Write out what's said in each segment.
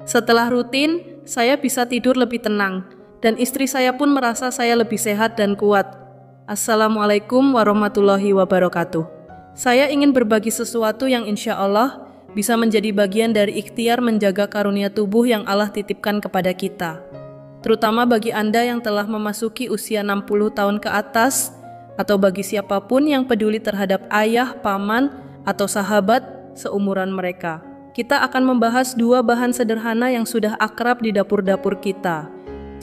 Setelah rutin, saya bisa tidur lebih tenang, dan istri saya pun merasa saya lebih sehat dan kuat. Assalamualaikum warahmatullahi wabarakatuh. Saya ingin berbagi sesuatu yang insya Allah bisa menjadi bagian dari ikhtiar menjaga karunia tubuh yang Allah titipkan kepada kita. Terutama bagi Anda yang telah memasuki usia 60 tahun ke atas, atau bagi siapapun yang peduli terhadap ayah, paman, atau sahabat seumuran mereka. Kita akan membahas dua bahan sederhana yang sudah akrab di dapur-dapur kita,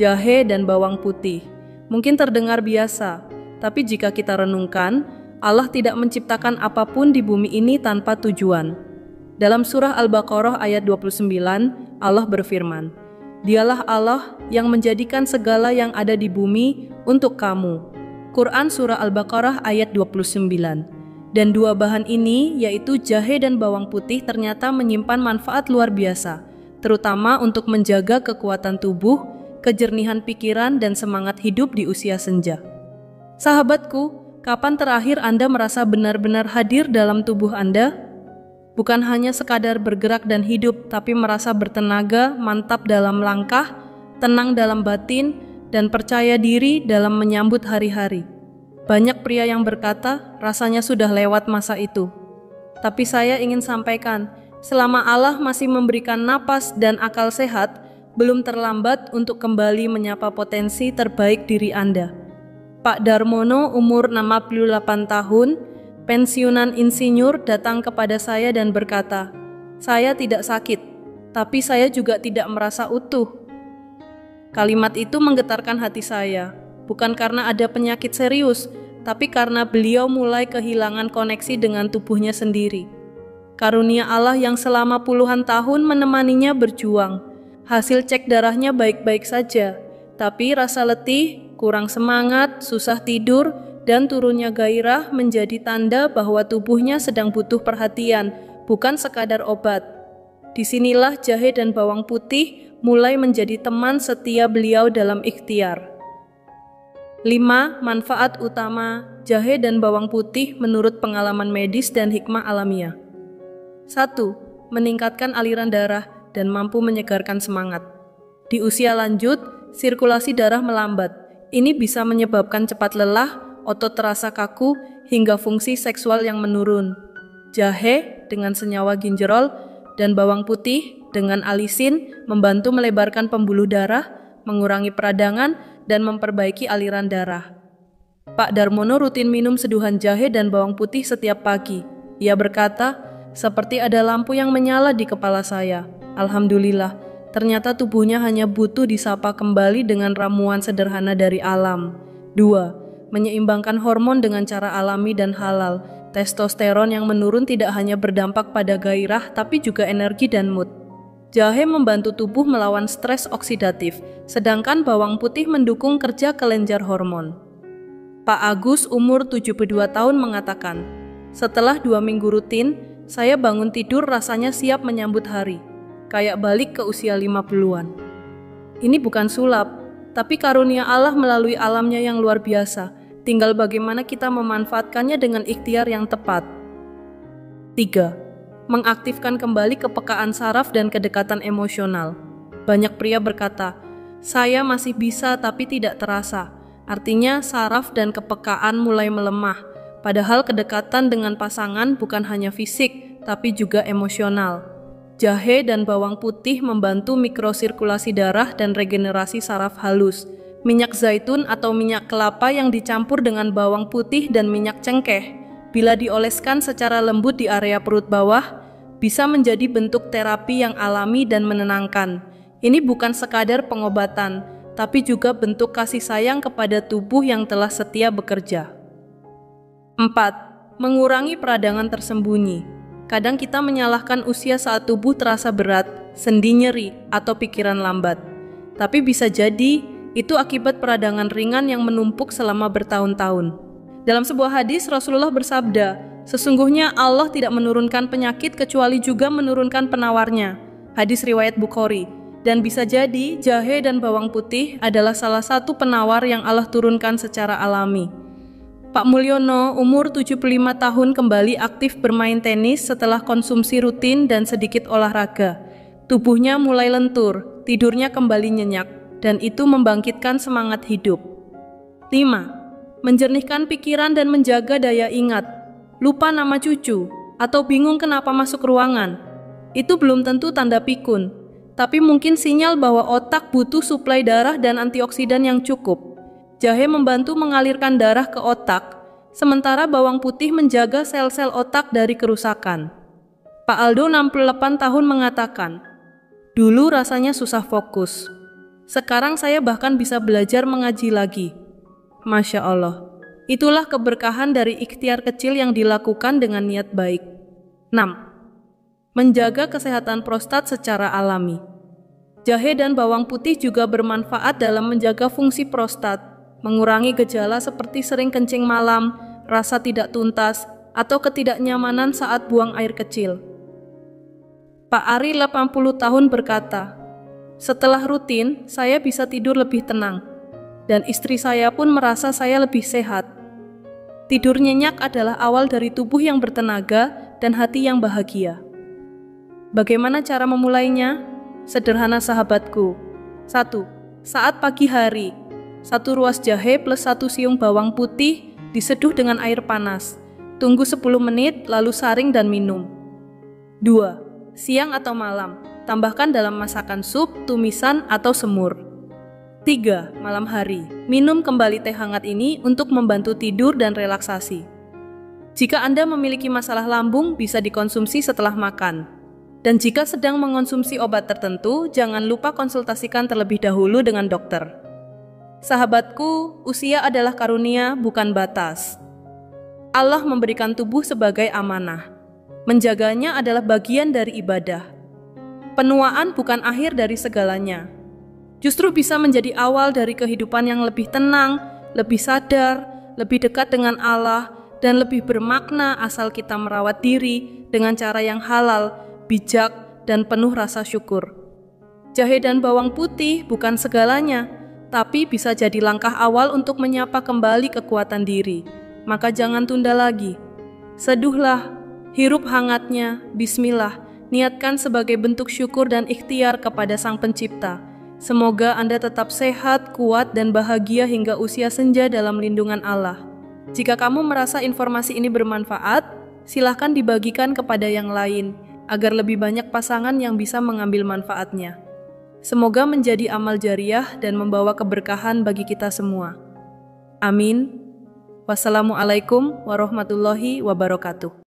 jahe dan bawang putih. Mungkin terdengar biasa, tapi jika kita renungkan, Allah tidak menciptakan apapun di bumi ini tanpa tujuan. Dalam surah Al-Baqarah ayat 29, Allah berfirman, "Dialah Allah yang menjadikan segala yang ada di bumi untuk kamu." Quran surah Al-Baqarah ayat 29. Dan dua bahan ini, yaitu jahe dan bawang putih, ternyata menyimpan manfaat luar biasa, terutama untuk menjaga kekuatan tubuh, kejernihan pikiran, dan semangat hidup di usia senja. Sahabatku, kapan terakhir Anda merasa benar-benar hadir dalam tubuh Anda? Bukan hanya sekadar bergerak dan hidup, tapi merasa bertenaga, mantap dalam langkah, tenang dalam batin, dan percaya diri dalam menyambut hari-hari. Banyak pria yang berkata, rasanya sudah lewat masa itu. Tapi saya ingin sampaikan, selama Allah masih memberikan napas dan akal sehat, belum terlambat untuk kembali menyapa potensi terbaik diri Anda. Pak Darmono, umur 68 tahun, pensiunan insinyur, datang kepada saya dan berkata, "Saya tidak sakit, tapi saya juga tidak merasa utuh." Kalimat itu menggetarkan hati saya. Bukan karena ada penyakit serius, tapi karena beliau mulai kehilangan koneksi dengan tubuhnya sendiri. Karunia Allah yang selama puluhan tahun menemaninya berjuang. Hasil cek darahnya baik-baik saja, tapi rasa letih, kurang semangat, susah tidur, dan turunnya gairah menjadi tanda bahwa tubuhnya sedang butuh perhatian, bukan sekadar obat. Disinilah jahe dan bawang putih mulai menjadi teman setia beliau dalam ikhtiar. 5. Manfaat utama jahe dan bawang putih menurut pengalaman medis dan hikmah alamiah. 1. Meningkatkan aliran darah dan mampu menyegarkan semangat. Di usia lanjut, sirkulasi darah melambat. Ini bisa menyebabkan cepat lelah, otot terasa kaku, hingga fungsi seksual yang menurun. Jahe dengan senyawa ginjerol dan bawang putih dengan alisin membantu melebarkan pembuluh darah, mengurangi peradangan, dan memperbaiki aliran darah. Pak Darmono rutin minum seduhan jahe dan bawang putih setiap pagi. Ia berkata, "Seperti ada lampu yang menyala di kepala saya. Alhamdulillah, ternyata tubuhnya hanya butuh disapa kembali dengan ramuan sederhana dari alam." 2. Menyeimbangkan hormon dengan cara alami dan halal. Testosteron yang menurun tidak hanya berdampak pada gairah, tapi juga energi dan mood. Jahe membantu tubuh melawan stres oksidatif, sedangkan bawang putih mendukung kerja kelenjar hormon. Pak Agus, umur 72 tahun, mengatakan, "Setelah 2 minggu rutin, saya bangun tidur rasanya siap menyambut hari, kayak balik ke usia 50-an. Ini bukan sulap, tapi karunia Allah melalui alamnya yang luar biasa. Tinggal bagaimana kita memanfaatkannya dengan ikhtiar yang tepat." 3. Mengaktifkan kembali kepekaan saraf dan kedekatan emosional. Banyak pria berkata, "Saya masih bisa tapi tidak terasa." Artinya saraf dan kepekaan mulai melemah, padahal kedekatan dengan pasangan bukan hanya fisik, tapi juga emosional. Jahe dan bawang putih membantu mikrosirkulasi darah dan regenerasi saraf halus. Minyak zaitun atau minyak kelapa yang dicampur dengan bawang putih dan minyak cengkeh, bila dioleskan secara lembut di area perut bawah, bisa menjadi bentuk terapi yang alami dan menenangkan. Ini bukan sekadar pengobatan, tapi juga bentuk kasih sayang kepada tubuh yang telah setia bekerja. 4. Mengurangi peradangan tersembunyi. Kadang kita menyalahkan usia saat tubuh terasa berat, sendi nyeri, atau pikiran lambat. Tapi bisa jadi, itu akibat peradangan ringan yang menumpuk selama bertahun-tahun. Dalam sebuah hadis, Rasulullah bersabda, "Sesungguhnya Allah tidak menurunkan penyakit kecuali juga menurunkan penawarnya." Hadis riwayat Bukhari. Dan bisa jadi jahe dan bawang putih adalah salah satu penawar yang Allah turunkan secara alami. Pak Mulyono, umur 75 tahun, kembali aktif bermain tenis setelah konsumsi rutin dan sedikit olahraga. Tubuhnya mulai lentur, tidurnya kembali nyenyak, dan itu membangkitkan semangat hidup. 5. Menjernihkan pikiran dan menjaga daya ingat. Lupa nama cucu, atau bingung kenapa masuk ruangan. Itu belum tentu tanda pikun, tapi mungkin sinyal bahwa otak butuh suplai darah dan antioksidan yang cukup. Jahe membantu mengalirkan darah ke otak, sementara bawang putih menjaga sel-sel otak dari kerusakan. Pak Aldo 68 tahun mengatakan, "Dulu rasanya susah fokus. Sekarang saya bahkan bisa belajar mengaji lagi." Masya Allah. Itulah keberkahan dari ikhtiar kecil yang dilakukan dengan niat baik. 6. Menjaga kesehatan prostat secara alami. Jahe dan bawang putih juga bermanfaat dalam menjaga fungsi prostat, mengurangi gejala seperti sering kencing malam, rasa tidak tuntas, atau ketidaknyamanan saat buang air kecil. Pak Ari 80 tahun berkata, "Setelah rutin, saya bisa tidur lebih tenang, dan istri saya pun merasa saya lebih sehat." Tidur nyenyak adalah awal dari tubuh yang bertenaga dan hati yang bahagia. Bagaimana cara memulainya? Sederhana sahabatku. 1. Saat pagi hari, 1 ruas jahe plus 1 siung bawang putih diseduh dengan air panas. Tunggu 10 menit lalu saring dan minum. 2. Siang atau malam, tambahkan dalam masakan sup, tumisan, atau semur. 3. Malam hari, minum kembali teh hangat ini untuk membantu tidur dan relaksasi. Jika Anda memiliki masalah lambung, bisa dikonsumsi setelah makan. Dan jika sedang mengonsumsi obat tertentu, jangan lupa konsultasikan terlebih dahulu dengan dokter. Sahabatku, usia adalah karunia, bukan batas. Allah memberikan tubuh sebagai amanah. Menjaganya adalah bagian dari ibadah. Penuaan bukan akhir dari segalanya. Justru bisa menjadi awal dari kehidupan yang lebih tenang, lebih sadar, lebih dekat dengan Allah, dan lebih bermakna asal kita merawat diri dengan cara yang halal, bijak, dan penuh rasa syukur. Jahe dan bawang putih bukan segalanya, tapi bisa jadi langkah awal untuk menyapa kembali kekuatan diri. Maka jangan tunda lagi. Seduhlah, hirup hangatnya, bismillah, niatkan sebagai bentuk syukur dan ikhtiar kepada Sang Pencipta. Semoga Anda tetap sehat, kuat, dan bahagia hingga usia senja dalam lindungan Allah. Jika kamu merasa informasi ini bermanfaat, silahkan dibagikan kepada yang lain, agar lebih banyak pasangan yang bisa mengambil manfaatnya. Semoga menjadi amal jariah dan membawa keberkahan bagi kita semua. Amin. Wassalamualaikum warahmatullahi wabarakatuh.